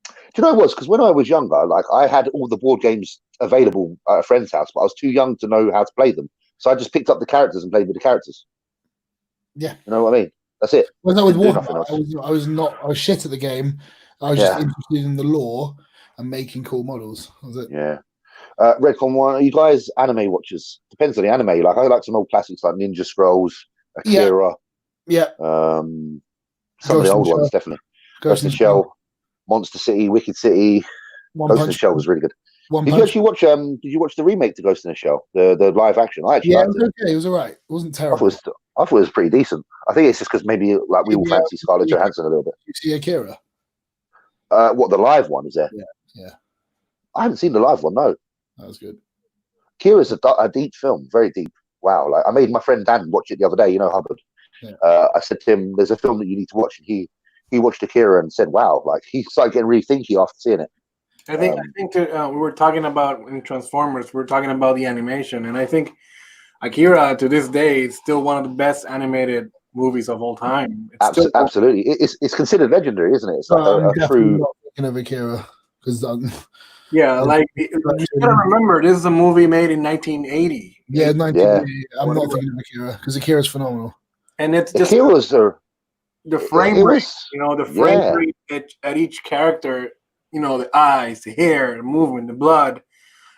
Speaker 2: Do you know what it was? Because when I was younger, like I had all the board games available at a friend's house, but I was too young to know how to play them. So I just picked up the characters and played with the characters.
Speaker 3: Yeah.
Speaker 2: You know what I mean? That's it.
Speaker 3: Well, I was shit at the game. I was just interested in the lore and making cool models. That was it.
Speaker 2: Yeah. Redcon 1, are you guys anime watchers? Depends on the anime. Like I like some old classics like Ninja Scrolls, Akira.
Speaker 3: Yeah.
Speaker 2: Some of the old ones, definitely. Ghost in the Shell, Monster City, Wicked City. Ghost in the Shell was really good. Did you actually watch? Did you watch the remake to Ghost in the Shell, the live action? I actually liked it.
Speaker 3: Okay. It was alright. It wasn't terrible.
Speaker 2: I thought it was pretty decent. I think it's just because maybe like we all fancy Scarlett Johansson a little bit.
Speaker 3: You see Akira?
Speaker 2: What, the live one is there?
Speaker 3: Yeah. I
Speaker 2: haven't seen the live one. No.
Speaker 3: That was good.
Speaker 2: Akira's a deep film, very deep. Wow. Like I made my friend Dan watch it the other day. You know, Hubbard.
Speaker 3: Yeah.
Speaker 2: I said to him, "There's a film that you need to watch," and he watched Akira and said, "Wow!" Like he started getting really thinky after seeing it.
Speaker 1: I think we were talking about in Transformers. We were talking about the animation, and I think Akira to this day is still one of the best animated movies of all time.
Speaker 2: Absolutely, it's considered legendary, isn't it? It's like
Speaker 3: a true. Not thinking of Akira because
Speaker 1: like you gotta remember, this is a movie made in 1980.
Speaker 3: Yeah, 1980. I'm not thinking of Akira because Akira is phenomenal.
Speaker 1: And it's just
Speaker 2: Akira's
Speaker 1: the frame rate, the frame rate at each character, the eyes, the hair, the movement, the blood.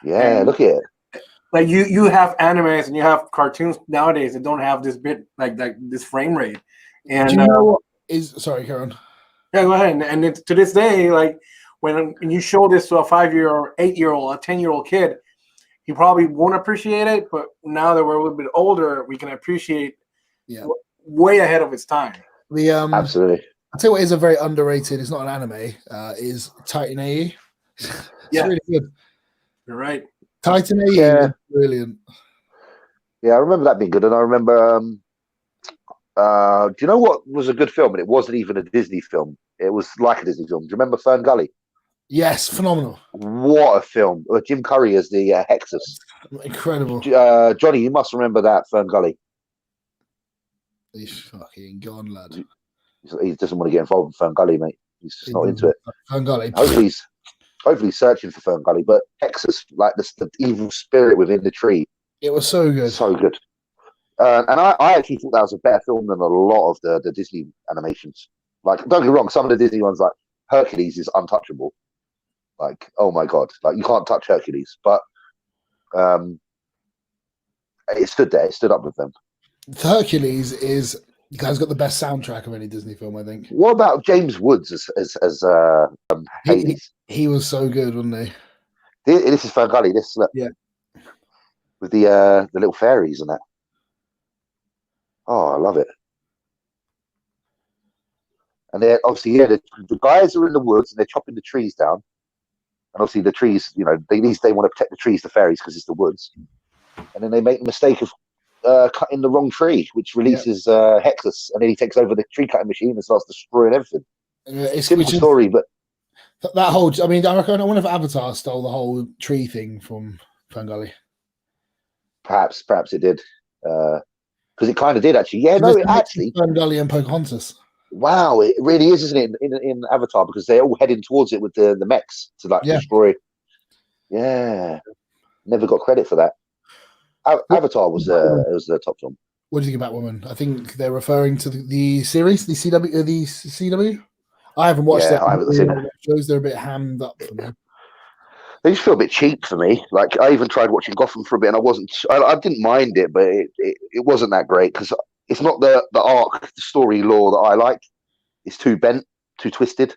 Speaker 2: Yeah, look at it.
Speaker 1: Like you have animes and you have cartoons nowadays that don't have this bit like this frame rate. And
Speaker 3: do you know what is? Sorry, Karen.
Speaker 1: Yeah, go ahead. And it's, to this day, like when you show this to a 5-year or 8-year-old, a 10-year-old kid, he probably won't appreciate it. But now that we're a little bit older, we can appreciate way ahead of its time.
Speaker 2: Absolutely.
Speaker 3: I'll tell you what is a very underrated. It's not an anime. Is Titan AE. It's really good.
Speaker 1: You're right.
Speaker 3: Titan AE is brilliant.
Speaker 2: Yeah, I remember that being good, and I remember. Do you know what was a good film? And it wasn't even a Disney film. It was like a Disney film. Do you remember Fern Gully?
Speaker 3: Yes, phenomenal.
Speaker 2: What a film! Jim Curry as the Hexus.
Speaker 3: Incredible.
Speaker 2: Johnny, you must remember that Fern Gully.
Speaker 3: He's fucking gone, lad.
Speaker 2: He doesn't want to get involved in Fern Gully, mate. He's just not into it.
Speaker 3: Fern Gully.
Speaker 2: Hopefully searching for Fern Gully, but Hexus, like the evil spirit within the tree.
Speaker 3: It was so good.
Speaker 2: So good. And I actually thought that was a better film than a lot of the Disney animations. Like, don't get me wrong, some of the Disney ones, like Hercules, is untouchable. Like, oh my god, like you can't touch Hercules. But it stood there. It stood up with them.
Speaker 3: Hercules has got the best soundtrack of any Disney film, I think.
Speaker 2: What about James Woods as Hades?
Speaker 3: He was so good, wasn't he?
Speaker 2: This is Fern Gully. This with the little fairies and that. Oh, I love it. And they're obviously the guys are in the woods and they're chopping the trees down. And obviously the trees, they want to protect the trees, the fairies, because it's the woods. And then they make the mistake of cutting the wrong tree, which releases Hexus, and then he takes over the tree cutting machine and starts destroying everything. It's a simple story, but
Speaker 3: that whole, I wonder if Avatar stole the whole tree thing from Fern Gully.
Speaker 2: Perhaps it did. Because it kind of did, actually. Yeah, no, it actually.
Speaker 3: Fern Gully and Pocahontas.
Speaker 2: Wow, it really is, isn't it, in Avatar, because they're all heading towards it with the mechs to destroy. Yeah, never got credit for that. Avatar was the top film.
Speaker 3: What do you think about Woman? I think they're referring to the series, the CW. I haven't watched it.
Speaker 2: I haven't seen it.
Speaker 3: Shows they're a bit hammed up for me.
Speaker 2: They just feel a bit cheap for me. Like, I even tried watching Gotham for a bit, and I didn't mind it, but it wasn't that great because it's not the arc, the story lore that I like. It's too bent, too twisted.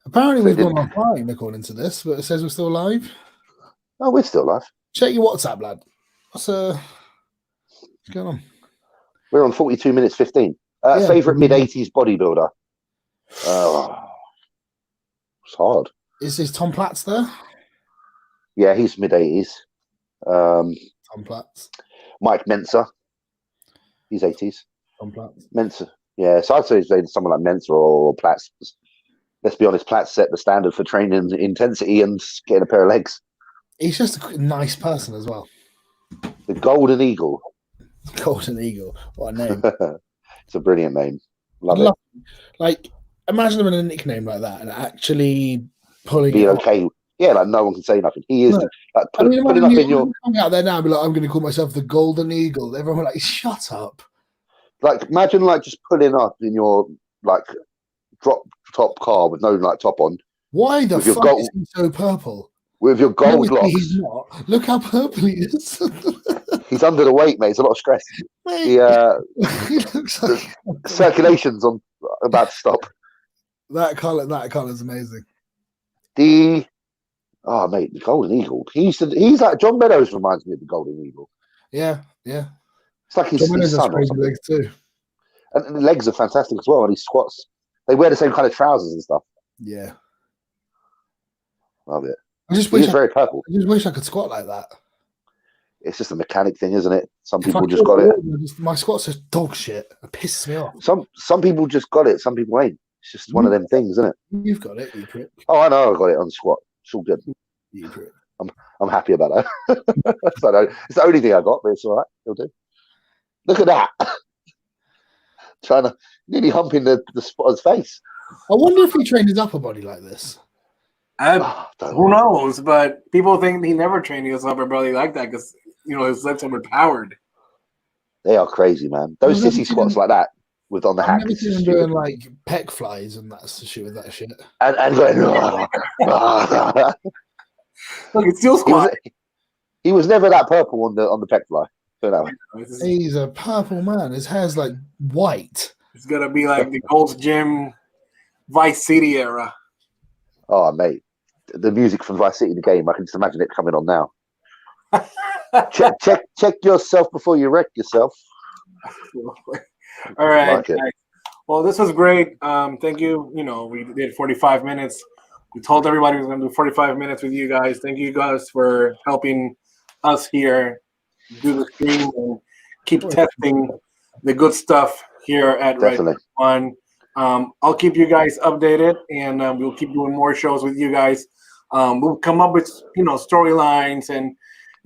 Speaker 3: Apparently, we've gone offline according to this, but it says we're still alive.
Speaker 2: Oh, we're still alive.
Speaker 3: Check your WhatsApp, lad. What's going on?
Speaker 2: We're on 42 minutes 15. Favorite mid-80s bodybuilder. It's hard.
Speaker 3: Is Tom Platz there?
Speaker 2: Yeah, he's mid-80s.
Speaker 3: Tom Platz.
Speaker 2: Mike Mensa. He's 80s.
Speaker 3: Tom Platz.
Speaker 2: Mensa. Yeah, so I'd say someone like Mensa or Platz. Let's be honest, Platz set the standard for training intensity and getting a pair of legs. He's
Speaker 3: just a nice person as well.
Speaker 2: The Golden Eagle.
Speaker 3: Golden Eagle. What a name.
Speaker 2: It's a brilliant name. Love it.
Speaker 3: Like, imagine him in a nickname like that and actually pulling
Speaker 2: be
Speaker 3: it
Speaker 2: okay. Off. Yeah, like no one can say nothing. He is putting up in your.
Speaker 3: Coming out there now and be like, I'm going to call myself the Golden Eagle. Everyone will like, shut up.
Speaker 2: Like, imagine like just pulling up in your like drop top car with no like top on.
Speaker 3: Why the fuck is he so purple?
Speaker 2: With your gold locks.
Speaker 3: He's not. Look how purple he is.
Speaker 2: He's under the weight, mate. It's a lot of stress. He looks like circulation's about to stop.
Speaker 3: That colour's amazing.
Speaker 2: Mate, the Golden Eagle. He's like John Meadows reminds me of the Golden Eagle.
Speaker 3: Yeah.
Speaker 2: It's like his son.
Speaker 3: Crazy legs too.
Speaker 2: And the legs are fantastic as well. And he squats. They wear the same kind of trousers and stuff.
Speaker 3: Yeah.
Speaker 2: Love it.
Speaker 3: He's very purple. I just wish I could squat like that.
Speaker 2: It's just a mechanic thing, isn't it? Some people just got it.
Speaker 3: My squats are dog shit. It pisses me off.
Speaker 2: Some people just got it. Some people ain't. It's just one of them things, isn't it?
Speaker 3: You've got it, you prick.
Speaker 2: Oh, I know I got it on squat. It's all good.
Speaker 3: You prick.
Speaker 2: I'm happy about that. It's the only thing I got, but it's all right. It'll do. Look at that. Trying to nearly humping the spotter's face.
Speaker 3: I wonder if he trained his upper body like this.
Speaker 1: Who knows? But people think he never trained his upper body like that because his legs are overpowered.
Speaker 2: They are crazy, man. Those sissy squats like that with on the hack.
Speaker 3: I've never seen him doing like pec flies and that's the shit with that shit.
Speaker 2: And going.
Speaker 1: Look, it's still squat.
Speaker 2: He was never that purple on the pec fly.
Speaker 3: He's a purple man. His hair's like white.
Speaker 1: It's gonna be like the Gold's Gym Vice City era.
Speaker 2: Oh, mate. The music from Vice City, the game, I can just imagine it coming on now. check yourself before you wreck yourself.
Speaker 1: All right.
Speaker 2: Like
Speaker 1: nice. Well, this was great. Thank you. You know, we did 45 minutes. We told everybody we were going to do 45 minutes with you guys. Thank you guys for helping us here do the stream and keep testing the good stuff here at Red
Speaker 2: Definitely.
Speaker 1: One. I'll keep you guys updated, and we'll keep doing more shows with you guys. We'll come up with storylines and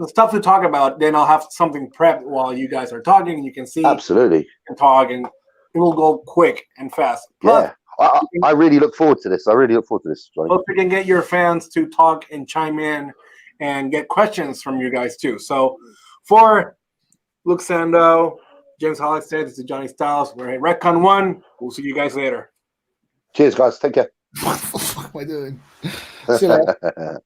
Speaker 1: stuff to talk about. Then I'll have something prepped while you guys are talking, and you can see
Speaker 2: Absolutely.
Speaker 1: and talk, and it will go quick and fast. Plus,
Speaker 2: Yeah, I really look forward to this. Johnny.
Speaker 1: plus you can get your fans to talk and chime in and get questions from you guys too. So for Luke Sando, James Hollingshead, this is Johnny Styles. We're at Redcon 1. We'll see you guys later.
Speaker 2: Cheers, guys. Take care.
Speaker 3: What the fuck am I doing? See you later.